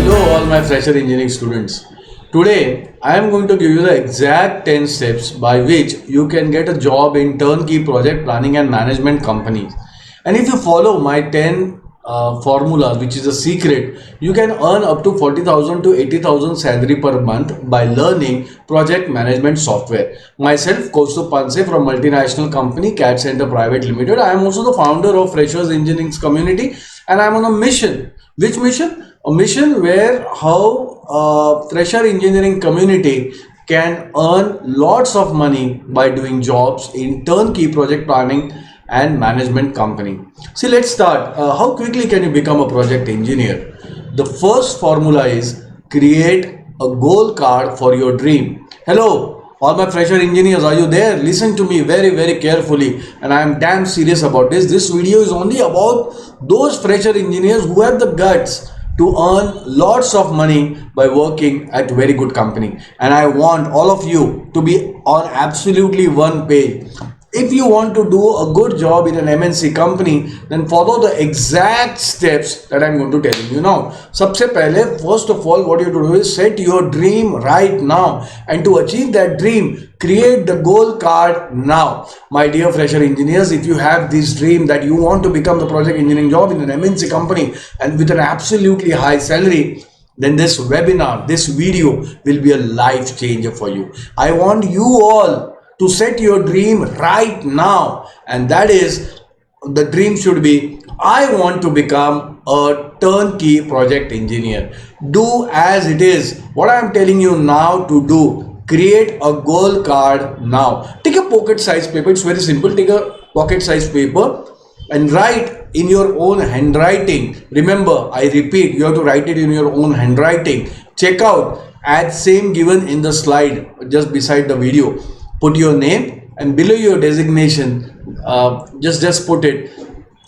Hello, all my fresher engineering students. Today, I am going to give you the exact 10 steps by which you can get a job in turnkey project planning and management companies. And if you follow my 10 formulas, which is a secret, you can earn up to 40,000 to 80,000 salary per month by learning project management software. Myself, Kaustup Panse from multinational company CAD Center Private Limited. I am also the founder of Freshers Engineering Community, and I am on a mission. Which mission? A mission where how fresher engineering community can earn lots of money by doing jobs in turnkey project planning and management company. See, let's start. How quickly can you become a project engineer? The first formula is create a goal card for your dream. Hello, all my fresher engineers, are you there? Listen to me very carefully, and I am damn serious about this. This video is only about those fresher engineers who have the guts to earn lots of money by working at very good company, and I want all of you to be on absolutely one page. If you want to do a good job in an MNC company, then follow the exact steps that I'm going to tell you now. सबसे पहले, first of all, what you have to do is set your dream right now, and to achieve that dream, create the goal card now. My dear fresher engineers, if you have this dream that you want to become the project engineering job in an MNC company and with an absolutely high salary, then this webinar, this video will be a life changer for you. I want you all to set your dream right now, and that is, the dream should be, I want to become a turnkey project engineer. Do as it is what I am telling you now to do. Create a goal card now. Take a pocket size paper. It's very simple. Take a pocket size paper and write in your own handwriting. Remember, I repeat, you have to write it in your own handwriting. Check out as same given in the slide just beside the video. Put your name, and below your designation, just put it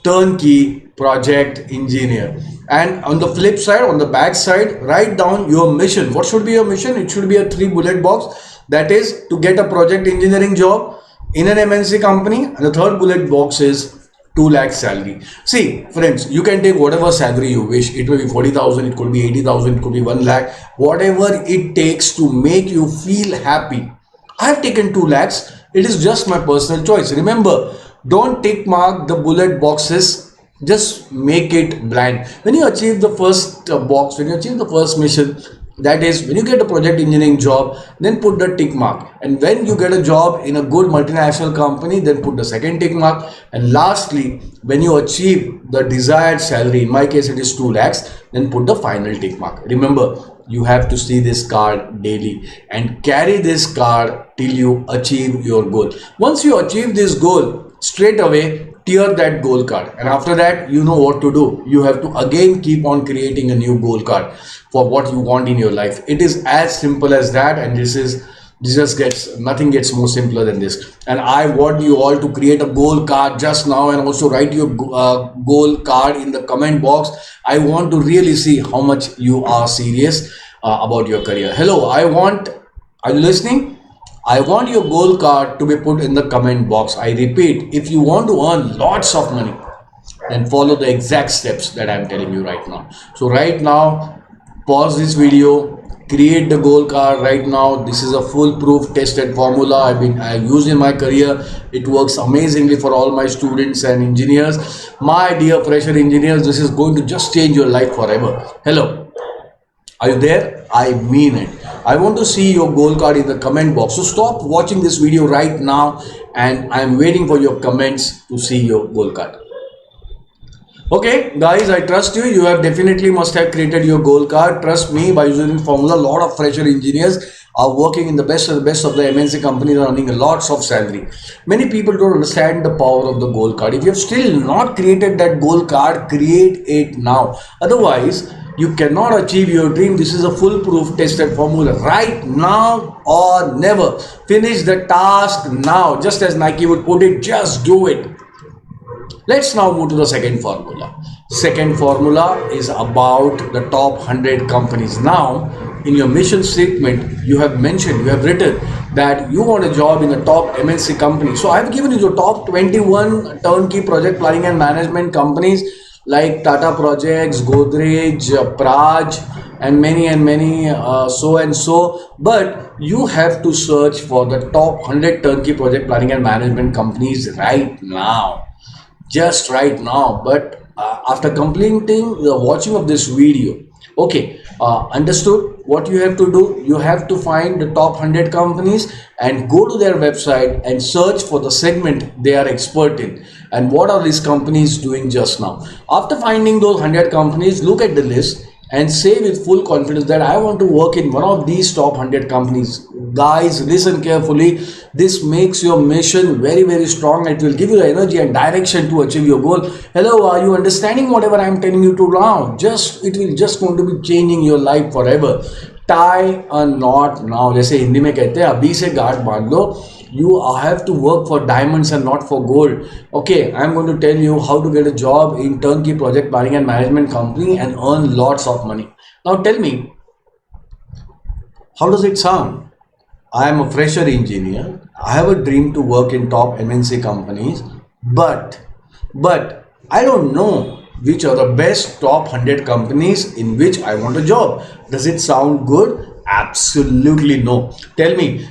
turnkey project engineer. And on the flip side, on the back side, write down your mission. What should be your mission? It should be a 3 bullet box. That is to get a project engineering job in an MNC company. And the third bullet box is 2 lakh salary. See, friends, you can take whatever salary you wish. It will be 40,000, it could be 80,000, it could be 1 lakh, whatever it takes to make you feel happy. I have taken 2 lakhs. It is just my personal choice. Remember, don't tick mark the bullet boxes. Just make it blank. When you achieve the first box, when you achieve the first mission, that is when you get a project engineering job, then put the tick mark. And when you get a job in a good multinational company, then put the second tick mark. And lastly, when you achieve the desired salary, in my case it is 2 lakhs, then put the final tick mark. Remember, you have to see this card daily and carry this card till you achieve your goal. Once you achieve this goal, straight away tear that goal card, and after that you know what to do. You have to again keep on creating a new goal card for what you want in your life. It is as simple as that, and this just gets, nothing gets more simpler than this. And I want you all to create a goal card just now, and also write your goal card in the comment box. I want to really see how much you are serious about your career. Hello, are you listening? I want your goal card to be put in the comment box. I repeat, if you want to earn lots of money, then follow the exact steps that I am telling you right now. So right now, pause this video, create the goal card right now. This is a foolproof tested formula I've used in my career. It works amazingly for all my students and engineers. My dear fresher engineers, this is going to just change your life forever. Hello, are you there? I mean it. I want to see your goal card in the comment box. So stop watching this video right now, and I am waiting for your comments to see your goal card. Okay, guys, I trust you. You have definitely must have created your goal card. Trust me, by using formula, a lot of fresher engineers are working in the best of the MNC companies, earning lots of salary. Many people don't understand the power of the goal card. If you have still not created that goal card, create it now. Otherwise, you cannot achieve your dream. This is a foolproof tested formula. Right now or never. Finish the task now. Just as Nike would put it, just do it. Let's now move to the second formula. Second formula is about the top 100 companies. Now, in your mission statement, you have written that you want a job in a top MNC company. So I've given you the top 21 turnkey project planning and management companies like Tata Projects, Godrej, Praj, and many so and so, but you have to search for the top 100 turnkey project planning and management companies right now, just right now. But after completing the watching of this video, okay, understood what you have to do. You have to find the top 100 companies and go to their website and search for the segment they are expert in and what are these companies doing just now. After finding those 100 companies, look at the list and say with full confidence that I want to work in one of these top 100 companies. Guys, listen carefully. This makes your mission very, very strong. It will give you the energy and direction to achieve your goal. Hello, are you understanding whatever I am telling you to now? Just it will just going to be changing your life forever. Tie a knot now. जैसे हिंदी में कहते हैं अभी से गांठ बांध लो. You have to work for diamonds and not for gold. Okay, I'm going to tell you how to get a job in turnkey project planning and management company and earn lots of money. Now tell me, how does it sound? I am a fresher engineer. I have a dream to work in top MNC companies, but I don't know which are the best top 100 companies in which I want a job. Does it sound good? Absolutely no. Tell me,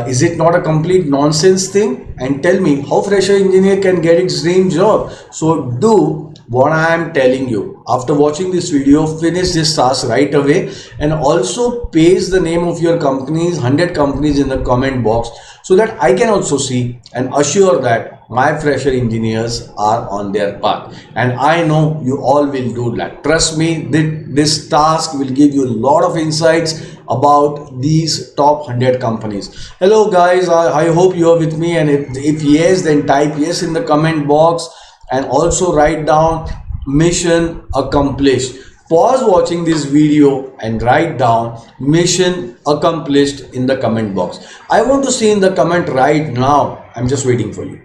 is it not a complete nonsense thing? And tell me how fresher engineer can get its dream job. So do what I am telling you. After watching this video, finish this task right away and also paste the name of your companies, 100 companies in the comment box so that I can also see and assure that my fresher engineers are on their path. And I know you all will do that. Trust me, this task will give you a lot of insights about these top 100 companies. Hello guys, I hope you are with me, and if yes, then type yes in the comment box and also write down mission accomplished. Pause watching this video and write down mission accomplished in the comment box. I want to see in the comment right now. I'm just waiting for you.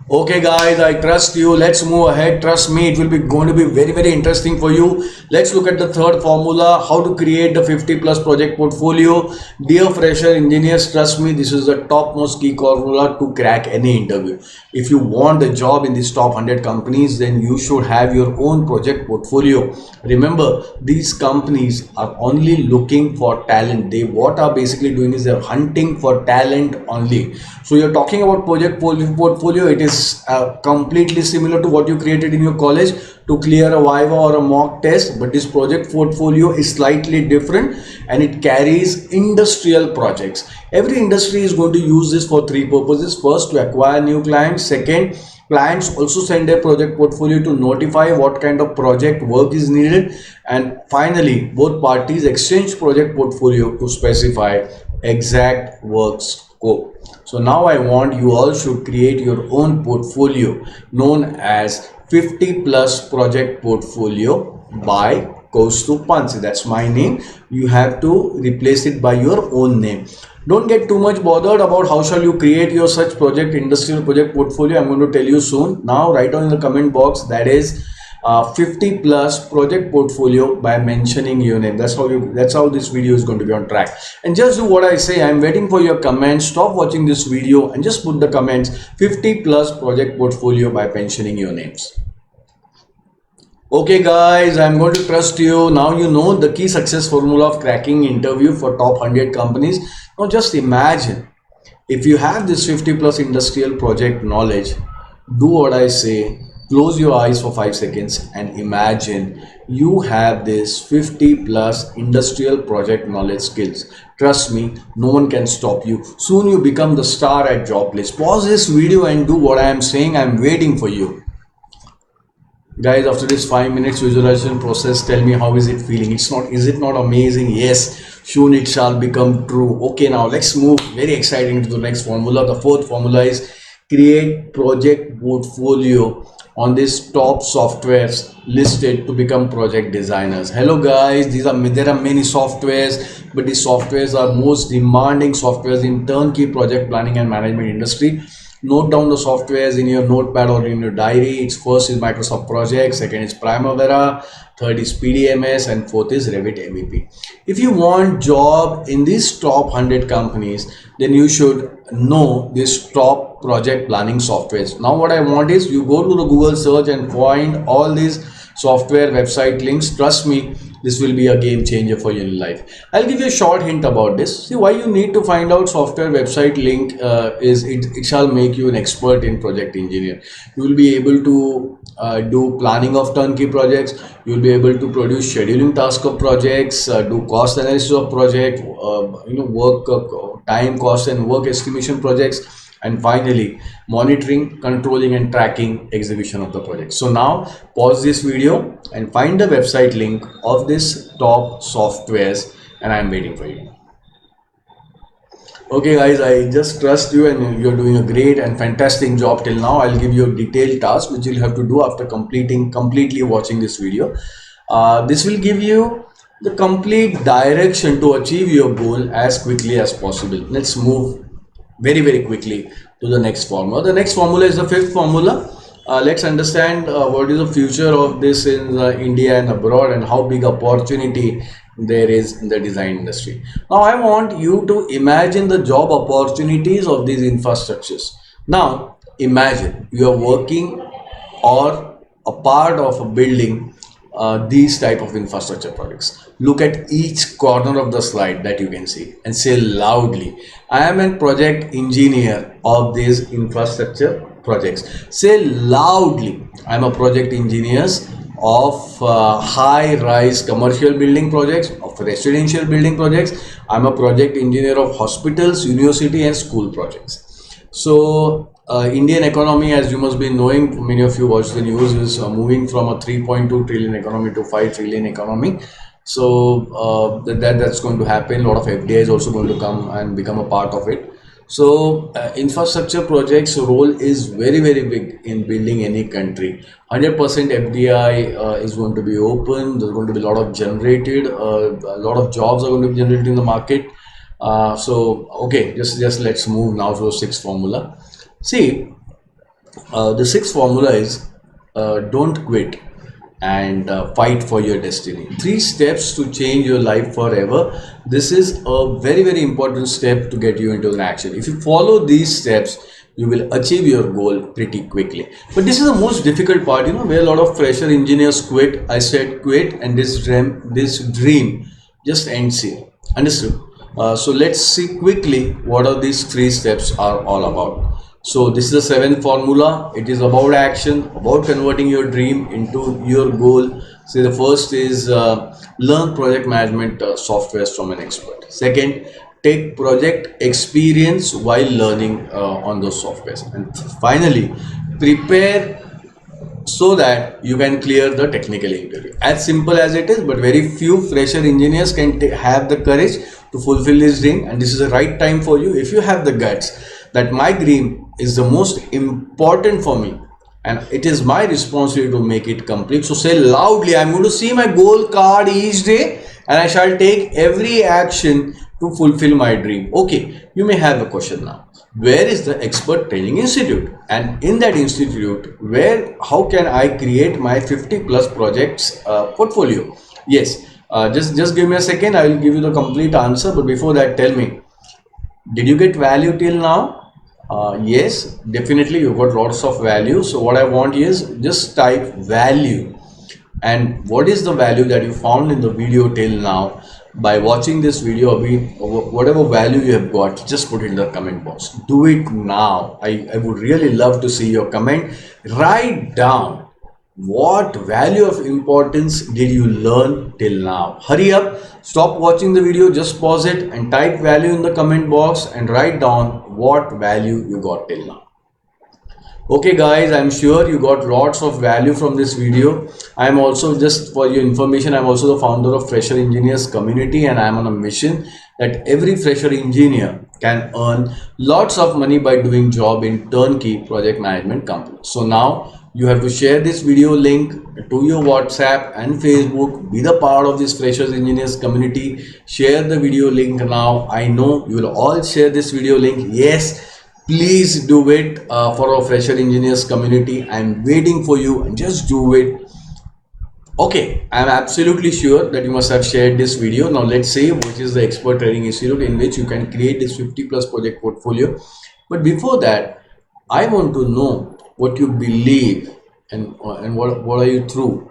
Okay guys, I trust you. Let's move ahead. Trust me, it will be going to be very, very interesting for you. Let's look at the third formula, how to create the 50 plus project portfolio. Dear fresher engineers, trust me, this is the topmost key formula to crack any interview. If you want a job in these top 100 companies, then you should have your own project portfolio. Remember, these companies are only looking for talent. They what are basically doing is they're hunting for talent only. So you're talking about project portfolio. It is completely similar to what you created in your college to clear a viva or a mock test, but this project portfolio is slightly different and it carries industrial projects. Every industry is going to use this for three purposes. First, to acquire new clients. Second, clients also send a project portfolio to notify what kind of project work is needed. And finally, both parties exchange project portfolio to specify exact work scope. So now I want you all should create your own portfolio known as 50 plus project portfolio by Kaustup Panse. That's my name. You have to replace it by your own name. Don't get too much bothered about how shall you create your such project industrial project portfolio. I'm going to tell you soon. Now write down in the comment box that is 50 plus project portfolio by mentioning your name. That's how this video is going to be on track. And just do what I say. I'm waiting for your comments. Stop watching this video and just put the comments 50 plus project portfolio by mentioning your names. Okay guys, I'm going to trust you. Now you know the key success formula of cracking interview for top 100 companies. Now just imagine if you have this 50 plus industrial project knowledge, do what I say. Close your eyes for 5 seconds and imagine you have this 50 plus industrial project knowledge skills. Trust me, no one can stop you. Soon you become the star at Joblist. Pause this video and do what I am saying. I'm waiting for you. Guys, after this 5 minutes visualization process, tell me how is it feeling? Is it not amazing? Yes, soon it shall become true. Okay, now let's move very exciting to the next formula. The fourth formula is create project portfolio on these top softwares listed to become project designers. Hello guys, there are many softwares, but these softwares are most demanding softwares in turnkey project planning and management industry. Note down the softwares in your notepad or in your diary. It's first is Microsoft Project, second is Primavera, third is PDMS, and fourth is Revit MEP. If you want job in these top 100 companies, then you should know this top project planning softwares. Now what I want is you go to the Google search and find all these software website links. Trust me, This will be a game changer for your life. I'll give you a short hint about this. See, why you need to find out software website link is it shall make you an expert in project engineer. You will be able to do planning of turnkey projects. You will be able to produce scheduling task of projects, do cost analysis of project, work time, cost and work estimation projects, and finally monitoring, controlling and tracking execution of the project. So now pause this video and find the website link of this top softwares, and I'm waiting for you. Okay guys, I just trust you and you're doing a great and fantastic job till now. I'll give you a detailed task which you'll have to do after completely watching this video. This will give you the complete direction to achieve your goal as quickly as possible. Let's move very quickly to the next formula. The next formula is the fifth formula. Let's understand what is the future of this in India and abroad, and how big opportunity there is in the design industry. Now I want you to imagine the job opportunities of these infrastructures. Now imagine you are working or a part of a building these type of infrastructure projects. Look at each corner of the slide that you can see and say loudly, I am a project engineer of these infrastructure projects. Say loudly, I am a project engineer of high-rise commercial building projects, of residential building projects. I am a project engineer of hospitals, university and school projects. So Indian economy, as you must be knowing, many of you watch the news, is moving from a 3.2 trillion economy to 5 trillion economy. So that's going to happen. A lot of FDI is also going to come and become a part of it. So infrastructure projects role is very big in building any country. 100% FDI is going to be open. There's going to be a lot of generated, a lot of jobs are going to be generated in the market. So okay, just let's move now to the sixth formula. See, the sixth formula is don't quit and fight for your destiny. 3 steps to change your life forever. This is a very important step to get you into an action. If you follow these steps, you will achieve your goal pretty quickly. But this is the most difficult part, where a lot of fresher engineers quit. I said quit, and this dream just ends here. Understood? So let's see quickly what are these 3 steps are all about. So this is the 7th formula. It is about action, about converting your dream into your goal. So the first is learn project management softwares from an expert. Second, take project experience while learning on those softwares. And finally, prepare so that you can clear the technical interview. As simple as it is, but very few fresher engineers can have the courage to fulfill this dream, and this is the right time for you. If you have the guts that my dream is the most important for me and it is my responsibility to make it complete, so say loudly, I'm going to see my goal card each day and I shall take every action to fulfill my dream. Okay, you may have a question now. Where is the expert training institute? And in that institute, how can I create my 50+ projects portfolio? Yes, just give me a second. I will give you the complete answer. But before that, tell me, did you get value till now? Yes, definitely you got lots of value. So what I want is just type value, and what is the value that you found in the video till now. By watching this video, whatever value you have got, just put it in the comment box. Do it now. I would really love to see your comment. Write down what value of importance did you learn till now. Hurry up, stop watching the video, just pause it and type value in the comment box and write down what value you got till now. Okay guys, I'm sure you got lots of value from this video. I'm also, just for your information, I'm also the founder of Fresher Engineers Community, and I'm on a mission that every fresher engineer can earn lots of money by doing job in turnkey project management company. So now you have to share this video link to your WhatsApp and Facebook. Be the part of this Freshers Engineers Community. Share the video link now. I know you will all share this video link. Yes, please do it for our Fresher Engineers Community. I'm waiting for you, and just do it. Okay, I'm absolutely sure that you must have shared this video. Now let's say which is the Expert Training Institute in which you can create this 50+ project portfolio. But before that, I want to know what you believe and what are you through.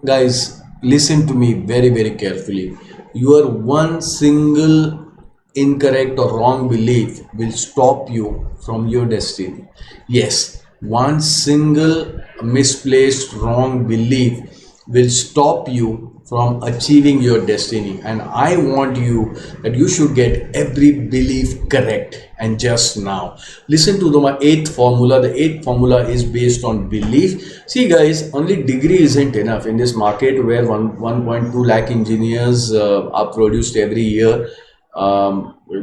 Guys, listen to me very very carefully. Your one single incorrect or wrong belief will stop you from your destiny. Yes, one single misplaced wrong belief will stop you from achieving your destiny, and I want you that you should get every belief correct. And just now listen to my eighth formula. The eighth formula is based on belief. See guys, only degree isn't enough in this market where 1.2 lakh engineers are produced every year.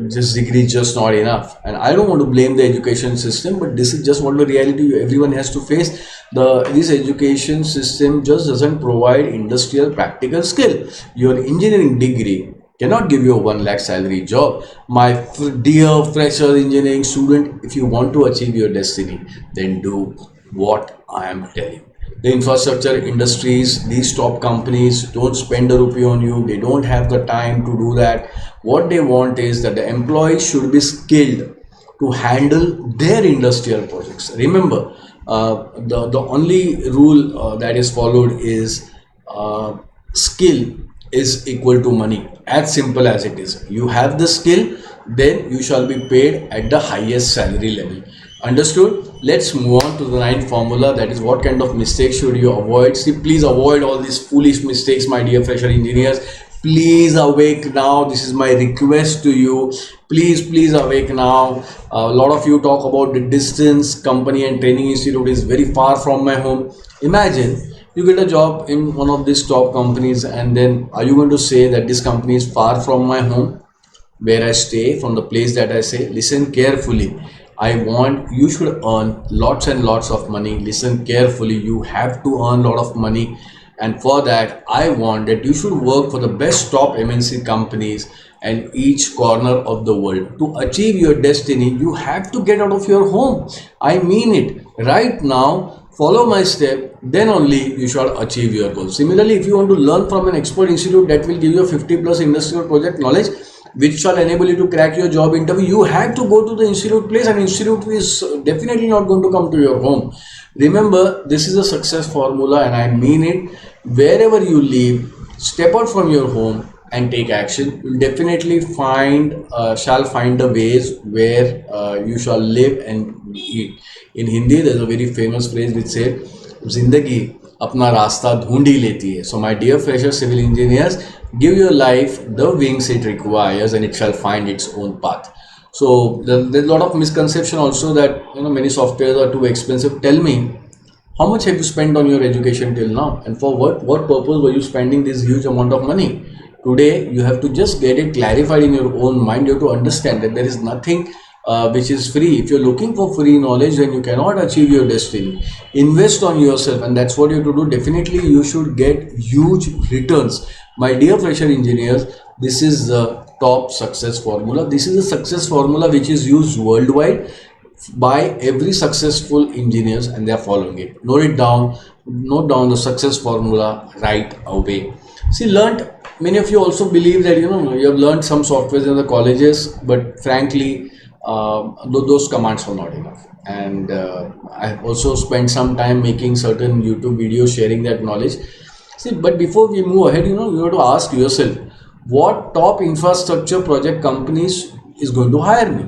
This degree is just not enough, and I don't want to blame the education system, but this is just what the reality everyone has to face. This education system just doesn't provide industrial practical skill. Your engineering degree cannot give you a 1 lakh salary job. My dear fresher engineering student, if you want to achieve your destiny, then do what I am telling. The infrastructure industries, these top companies don't spend a rupee on you. They don't have the time to do that. What they want is that the employees should be skilled to handle their industrial projects. Remember, the only rule that is followed is skill is equal to money. As simple as it is. You have the skill, then you shall be paid at the highest salary level. Understood? Let's move on to the ninth formula, that is what kind of mistakes should you avoid. See, please avoid all these foolish mistakes, my dear fresher engineers. Please awake now. This is my request to you. Please awake now. A lot of you talk about the distance. Company and training institute is very far from my home. Imagine you get a job in one of these top companies, and then are you going to say that this company is far from my home, where I stay, from the place that I say? Listen carefully. I want you should earn lots and lots of money. Listen carefully. You have to earn a lot of money, and for that I want that you should work for the best top MNC companies and each corner of the world. To achieve your destiny, you have to get out of your home. I mean it. Right now, follow my step, then only you shall achieve your goal. Similarly, if you want to learn from an expert institute that will give you a 50 plus industrial project knowledge, which shall enable you to crack your job interview, you have to go to the institute place, and institute is definitely not going to come to your home. Remember, this is a success formula, and I mean it. Wherever you live, step out from your home and take action. You'll definitely shall find the ways where you shall live and eat. In Hindi, there's a very famous phrase which said, "Zindagi अपना रास्ता ढूंढ ही लेती है." So my dear fresher civil engineers, give your life the wings it requires, and it shall find its own path. So there's a lot of misconception also that many softwares are too expensive. Tell me, how much have you spent on your education till now, and for what purpose were you spending this huge amount of money? Today you have to just get it clarified in your own mind. You have to understand that there is nothing which is free. If you're looking for free knowledge, then you cannot achieve your destiny. Invest on yourself, and that's what you have to do. Definitely you should get huge returns. My dear fresher engineers, this is the top success formula. This is a success formula which is used worldwide by every successful engineers, and they are following it. Note down the success formula right away. See, many of you also believe that you have learned some softwares in the colleges, but frankly those commands were not enough. And I've also spent some time making certain YouTube videos sharing that knowledge. See, but before we move ahead, you have to ask yourself, what top infrastructure project companies is going to hire me?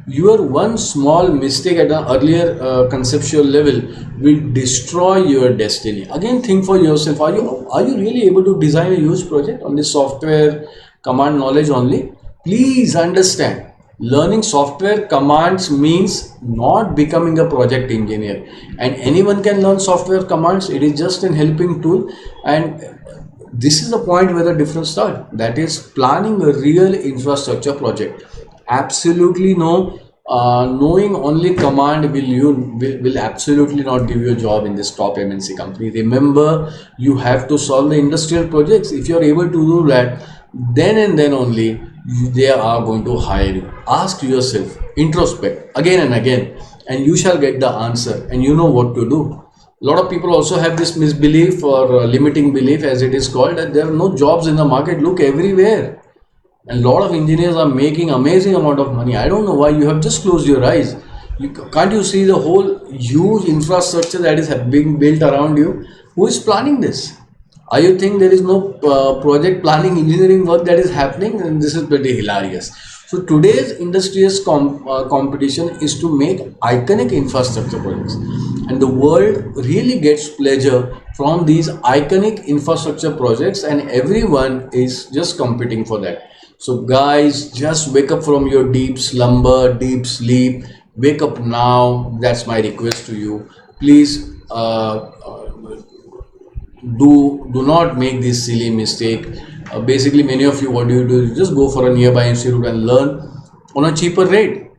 Your one small mistake at an earlier conceptual level will destroy your destiny. Again, think for yourself, are you really able to design a huge project on this software command knowledge only? Please understand, learning software commands means not becoming a project engineer, and anyone can learn software commands. It is just an helping tool, and this is the point where the difference starts. That is planning a real infrastructure project. Absolutely no. Knowing only command will absolutely not give you a job in this top MNC company. Remember, you have to solve the industrial projects. If you are able to do that, then and then only they are going to hire you. Ask yourself, introspect again and again, and you shall get the answer, and you know what to do. A lot of people also have this misbelief or limiting belief, as it is called, that there are no jobs in the market. Look everywhere, and a lot of engineers are making amazing amount of money. I don't know why you have just closed your eyes. Can't you see the whole huge infrastructure that is being built around you? Who is planning this? Are you think there is no project planning engineering work that is happening? And this is pretty hilarious. So today's industrious competition is to make iconic infrastructure projects, and the world really gets pleasure from these iconic infrastructure projects, and everyone is just competing for that. So guys, just wake up from your deep slumber, deep sleep. Wake up now. That's my request to you. Please do not make this silly mistake. Basically, many of you, what do you do? You just go for a nearby institute and learn on a cheaper rate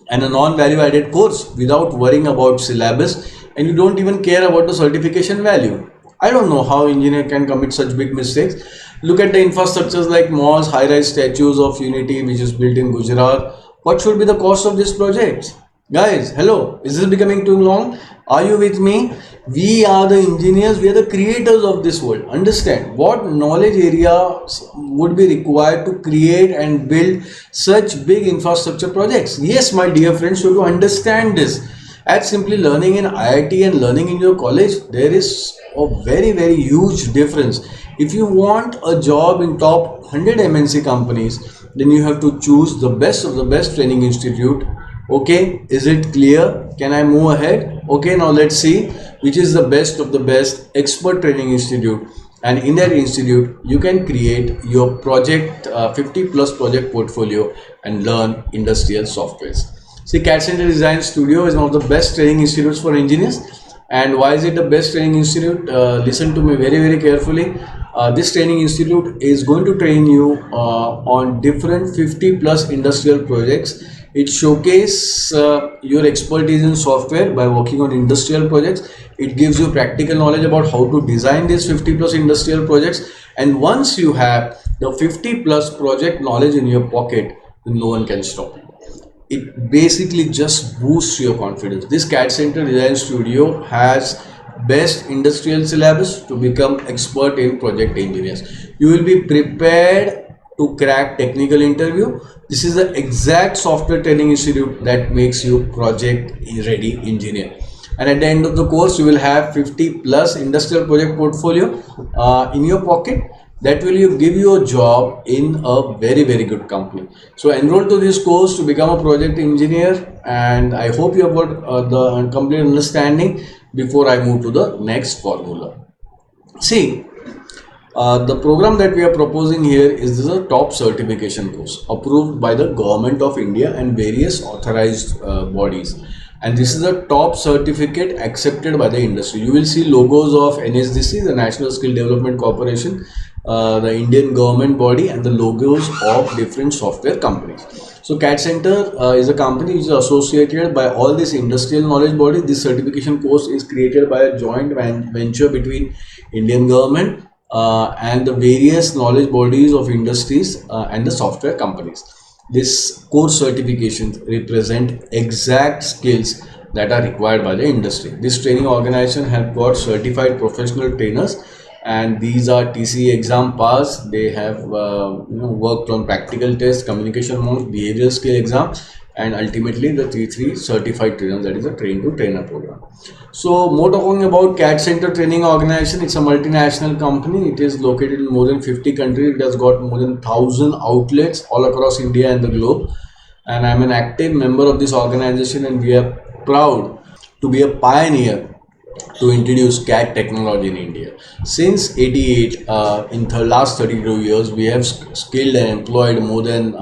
and a non-value added course without worrying about syllabus, and you don't even care about the certification value. I don't know how engineer can commit such big mistakes. Look at the infrastructures like malls, high-rise statues of unity which is built in Gujarat. What should be the cost of this project? Guys, hello, is this becoming too long? Are you with me? We are the engineers, we are the creators of this world. Understand what knowledge areas would be required to create and build such big infrastructure projects. Yes, my dear friends, so to understand this, at simply learning in IIT and learning in your college, there is a very huge difference. If you want a job in top 100 MNC companies, then you have to choose the best of the best training institute. Okay, is it clear? Can I move ahead? Okay, now let's see which is the best of the best expert training institute, and in that institute you can create your project 50 plus project portfolio and learn industrial softwares. See, CAD Center Design Studio is one of the best training institutes for engineers. And why is it the best training institute? Listen to me very carefully. This training institute is going to train you on different 50 plus industrial projects. It showcases your expertise in software by working on industrial projects. It gives you practical knowledge about how to design these 50 plus industrial projects. And once you have the 50 plus project knowledge in your pocket, then no one can stop you. It basically just boosts your confidence. This CAD Center Design Studio has best industrial syllabus to become expert in project engineers. You will be prepared to crack technical interview. This is the exact software training institute that makes you project ready engineer. And at the end of the course, you will have 50 plus industrial project portfolio in your pocket that will give you a job in a very good company. So enroll to this course to become a project engineer, and I hope you have got the complete understanding before I move to the next formula. See, the program that we are proposing here is a top certification course approved by the Government of India and various authorized bodies, and this is a top certificate accepted by the industry. You will see logos of NSDC, the National Skill Development Corporation, the Indian government body, and the logos of different software companies. So CAD Center is a company which is associated by all these industrial knowledge bodies. This certification course is created by a joint venture between Indian government and the various knowledge bodies of industries and the software companies. This course certifications represent exact skills that are required by the industry. This training organization have got certified professional trainers, and these are TCE exam pass. They have worked on practical tests, communication modes, behavioral skill exam, and ultimately the T3 certified trainer, that is a train to trainer program. So more talking about CAD Center Training Organization, it's a multinational company. It is located in more than 50 countries. It has got more than 1,000 outlets all across India and the globe. And I'm an active member of this organization, and we are proud to be a pioneer to introduce CAD technology in India. Since 88, in the last 32 years, we have skilled and employed more than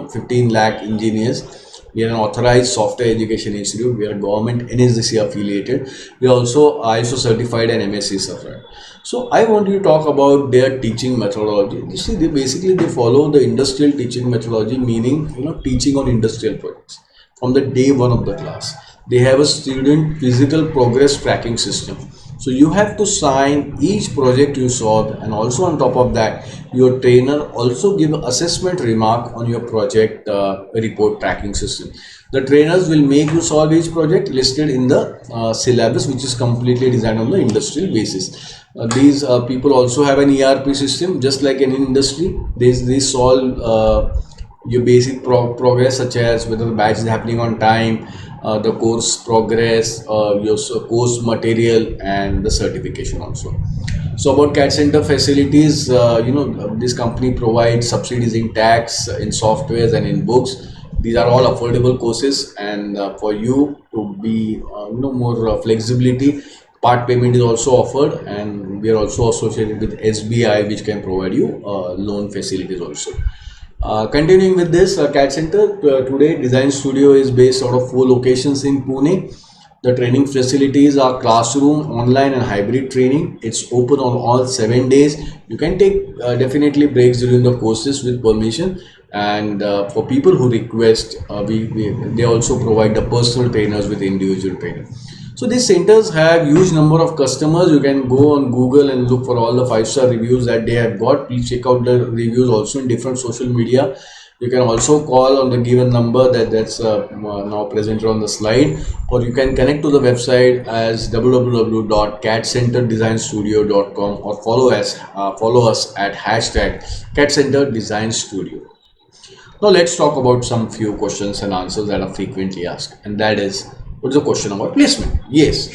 15 lakh engineers. We are an authorized software education institute. We are government NSDC affiliated. We are also ISO certified and MSc certified. So I want you to talk about their teaching methodology. You see, they follow the industrial teaching methodology, meaning teaching on industrial projects from the day one of the class. They have a student physical progress tracking system. So you have to sign each project you solve, and also on top of that, your trainer also give assessment remark on your project report tracking system. The trainers will make you solve each project listed in the syllabus, which is completely designed on the industrial basis. These people also have an ERP system, just like an industry. They solve your basic progress, such as whether the batch is happening on time, the course progress, your course material, and the certification also. So about CAD Center facilities, this company provides subsidies in tax, in softwares, and in books. These are all affordable courses, and for you to be more flexibility, part payment is also offered, and we are also associated with SBI, which can provide you loan facilities also. Continuing with this, CAD Center today Design Studio is based out of 4 locations in Pune. The training facilities are classroom, online, and hybrid training. It's open on all 7 days. You can take definitely breaks during the courses with permission. And for people who request, they also provide the personal trainers with individual training. So these centers have huge number of customers. You can go on Google and look for all the 5-star reviews that they have got. Please check out the reviews also in different social media. You can also call on the given number that's now presented on the slide, or you can connect to the website as www.cadcenterdesignstudio.com, or follow us at hashtag cadcenterdesignstudio. Now let's talk about some few questions and answers that are frequently asked, and that is, what's the question about placement? Yes,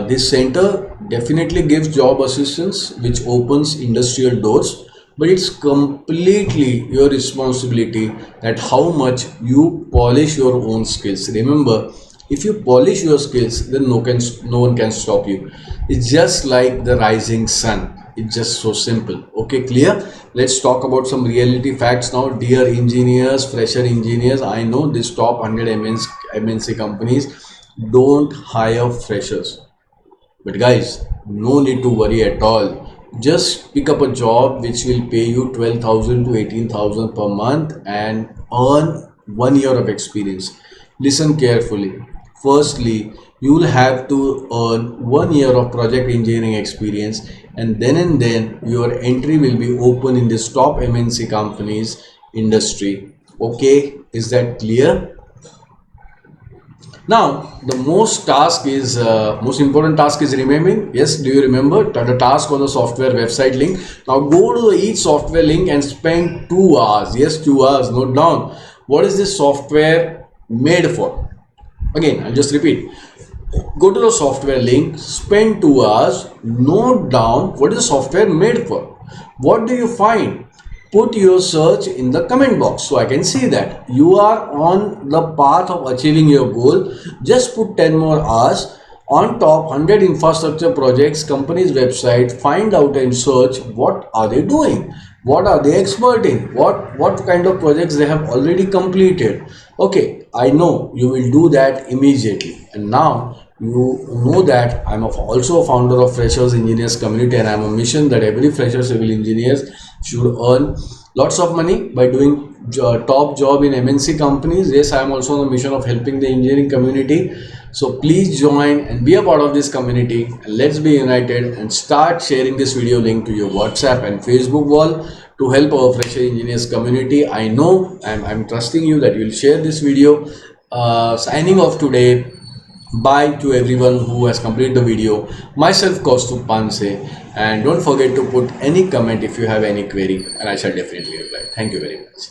this center definitely gives job assistance, which opens industrial doors, but it's completely your responsibility that how much you polish your own skills. Remember, if you polish your skills, then no one can stop you. It's just like the rising sun. It's just so simple. Okay, clear? Let's talk about some reality facts now. Dear engineers, fresher engineers, I know this top 100 MNC companies don't hire freshers. But guys, no need to worry at all. Just pick up a job which will pay you 12,000 to 18,000 per month and earn 1 year of experience. Listen carefully. Firstly, you will have to earn 1 year of project engineering experience, and then your entry will be open in this top MNC companies industry. Okay, is that clear? Now, the most important task is remembering. Yes, do you remember the task on the software website link? Now go to each software link and spend 2 hours. Yes, 2 hours. Note down what is this software made for. Again, I'll just repeat. Go to the software link, spend 2 hours, note down what is the software made for. What do you find? Put your search in the comment box so I can see that you are on the path of achieving your goal. Just put 10 more hours on top 100 infrastructure projects, company's website, find out and search what are they doing, what are they expert in, what kind of projects they have already completed. Okay, I know you will do that immediately. And now you know that I'm also a founder of Freshers Engineers Community, and I'm a mission that every fresher civil engineers should earn lots of money by doing top job in MNC companies. Yes, I am also on the mission of helping the engineering community. So please join and be a part of this community, and let's be united and start sharing this video link to your WhatsApp and Facebook wall to help our fresher engineers community. I know I'm trusting you that you'll share this video. Signing off today. Bye to everyone who has completed the video. Myself, Kaustubh Panse, and don't forget to put any comment if you have any query, and I shall definitely reply. Thank you very much.